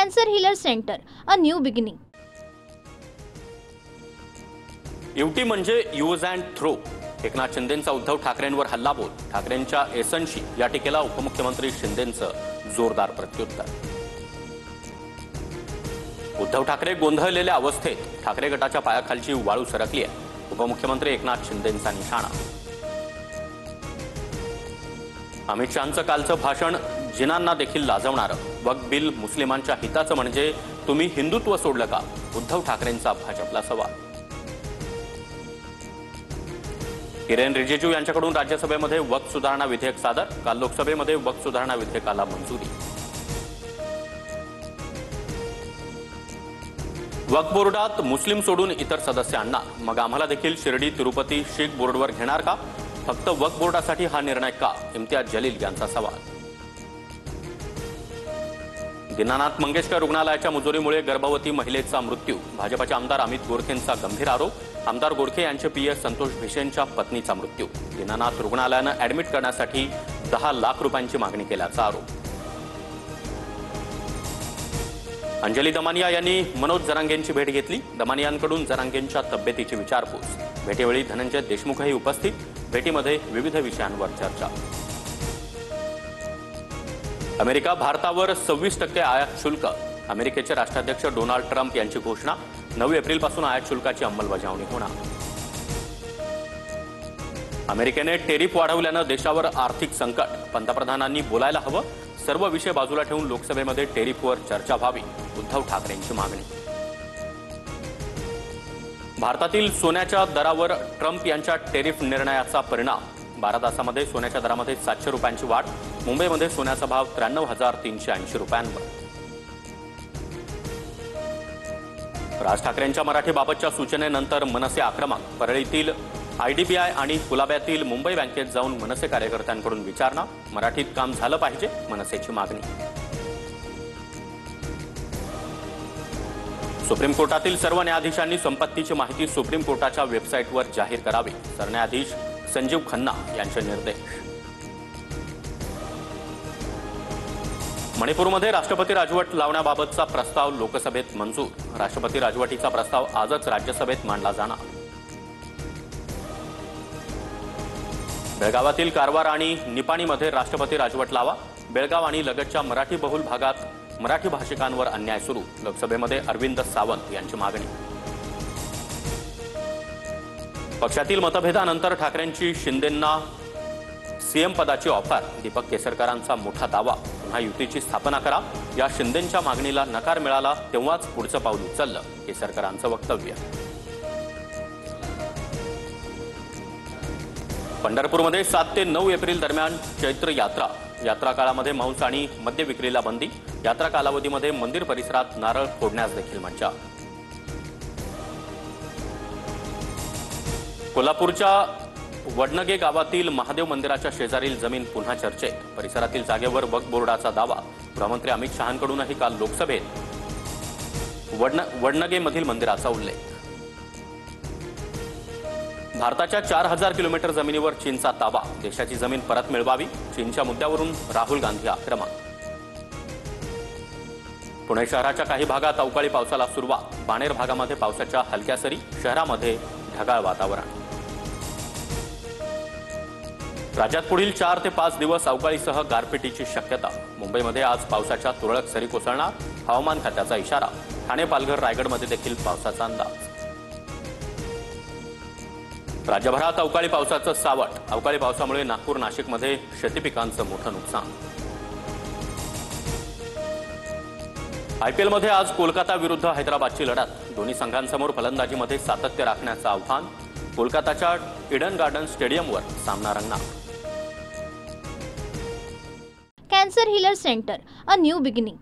Cancer Healer Center, a new beginning. UT म्हणजे use and throw. Eknath शिंदेंचा उद्धव ठाकरेंवर हल्लाबोल. ठाकरेंच्या एसनशी या टीकेला उपमुख्यमंत्री शिंदेंचं जोरदार प्रत्युत्तर. उद्धव ठाकरे गोंधळलेल्या अवस्थेत. ठाकरे गटाच्या पायाखालची वाळू सरकली आहे. उपमुख्यमंत्री एकनाथ शिंदेंचा निशाणा. अमित शहांचं कालचं भाषण जिनांना देखील लाजवणारं. वक्फ बिल मुस्लिमांच्या हिताचं म्हणजे तुम्ही हिंदुत्व सोडलं का? उद्धव ठाकरेंचा भाजपला सवाल. किरेन रिजिजू यांच्याकडून राज्यसभेमध्ये वक्फ सुधारणा विधेयक सादर. काल लोकसभेमध्ये वक्फ सुधारणा विधेयकाला मंजुरी. वक्फ बोर्डात मुस्लिम सोडून इतर सदस्य आणणार. मग आम्हाला देखील शिर्डी तिरुपती शीख बोर्डवर घेणार का? फक्त वक्फ बोर्डासाठी हा निर्णय का? इम्तियाज जलील यांचा सवाल. दीनानाथ मंगेशकर रुग्णालयाच्या मुजोरीमुळे गर्भवती महिलेचा मृत्यू. भाजपचे आमदार अमित गोरखेंचा गंभीर आरोप. आमदार गोरखे यांचे पीए संतोष भिशेंच्या पत्नीचा मृत्यू. दीनानाथ रुग्णालयानं ऍडमिट करण्यासाठी 10 लाख रुपयांची मागणी केल्याचा आरोप. अंजली दमानिया यांनी मनोज जरांगेंची भेट घेतली. दमानियांकडून जरांगेंच्या तब्येतीची विचारपूस. भेटीवेळी धनंजय देशमुखही उपस्थित. भेटीमध्ये विविध विषयांवर चर्चा. अमेरिका भारतावर 26% आयात शुल्क. अमेरिकेचे राष्ट्राध्यक्ष डोनाल्ड ट्रम्प यांची घोषणा. 9 एप्रिलपासून आयात शुल्काची अंमलबजावणी होणार. अमेरिकेने टेरिफ वाढवल्यानं देशावर आर्थिक संकट. पंतप्रधानांनी बोलायला हवं. सर्व विषय बाजूला ठेवून लोकसभेमध्ये टेरिफवर चर्चा व्हावी. उद्धव ठाकरेंची मागणी. भारतातील सोन्याच्या दरावर ट्रम्प यांच्या टेरिफ निर्णयाचा परिणाम. 12 तासामध्ये सोन्याच्या दरामध्ये 700 रुपयांची वाढ. मुंबईमध्ये सोन्याचा भाव 93,380 रुपयांवर. राज ठाकरेंच्या मराठीबाबतच्या सूचनेनंतर मनसे आक्रमक. परळीतील आयडीबीआय आणि कुलाब्यातील मुंबई बँकेत जाऊन मनसे कार्यकर्त्यांकडून विचारणा. मराठीत काम झालं पाहिजे, मनसेची मागणी. सुप्रीम कोर्टातील सर्व न्यायाधीशांनी संपत्तीची माहिती सुप्रीम कोर्टाच्या वेबसाईटवर जाहीर करावी. सरन्यायाधीश संजीव खन्ना यांचे निर्देश. मणिपूरमध्ये राष्ट्रपती राजवट लावण्याबाबतचा प्रस्ताव लोकसभेत मंजूर. राष्ट्रपती राजवटीचा प्रस्ताव आजच राज्यसभेत मांडला जाणार. बेळगावातील कारवार आणि निपाणीमध्ये राष्ट्रपती राजवट लावा. बेळगाव आणि लगतच्या मराठी बहुल भागात मराठी भाषिकांवर अन्याय सुरू. लोकसभेमध्ये अरविंद सावंत यांची मागणी. पक्षातील मतभेदानंतर ठाकरेंची शिंदेंना सीएम पदाची ऑफर. दीपक केसरकरांचा मोठा दावा. पुन्हा युतीची स्थापना करा. या शिंदेंच्या मागणीला नकार मिळाला तेव्हाच पुढचं पाऊल उचललं. केसरकरांचं वक्तव्य. पंढरपूरमध्ये 7 ते 9 एप्रिल दरम्यान चैत्र यात्रा. यात्रा काळामध्ये मांस आणि मद्य विक्रीला बंदी. यात्रा कालावधीमध्ये मंदिर परिसरात नारळ फोडण्यास देखील मज्जा. कोल्हापूरच्या वडनगे गावातील महादेव मंदिराच्या शेजारील जमीन पुन्हा चर्चेत. परिसरातील जागेवर वक्फ बोर्डाचा दावा. गृहमंत्री अमित शहांकडूनही काल लोकसभेत वडनगेमधील मंदिराचा उल्लेख. भारताच्या 4000 किलोमीटर जमिनीवर चीनचा ताबा. देशाची जमीन परत मिळवावी. चीनच्या मुद्द्यावरून राहुल गांधी आक्रमक. पुणे शहराच्या काही भागात अवकाळी पावसाला सुरुवात. बाणेर भागामध्ये पावसाच्या हलक्या सरी. शहरामध्ये ढगाळ वातावरण. राज्यात पुढील 4 ते 5 दिवस अवकाळीसह गारपिटीची शक्यता. मुंबईमध्ये आज पावसाच्या तुरळक सरी कोसळणार. हवामान खात्याचा इशारा. ठाणे, पालघर, रायगडमध्ये देखील पावसाचा अंदाज. राज्यभरात अवकाळी पावसाचं सावट. अवकाळी पावसामुळे नागपूर, नाशिकमध्ये शेतीपिकांचं मोठं नुकसान. आयपीएलमध्ये आज कोलकाता विरुद्ध हैदराबादची लढत. दोन्ही संघांसमोर फलंदाजीमध्ये सातत्य राखण्याचं आव्हान. कोलकाताच्या ईडन गार्डन स्टेडियमवर सामना रंगणार. Cancer Healer Center, a new beginning.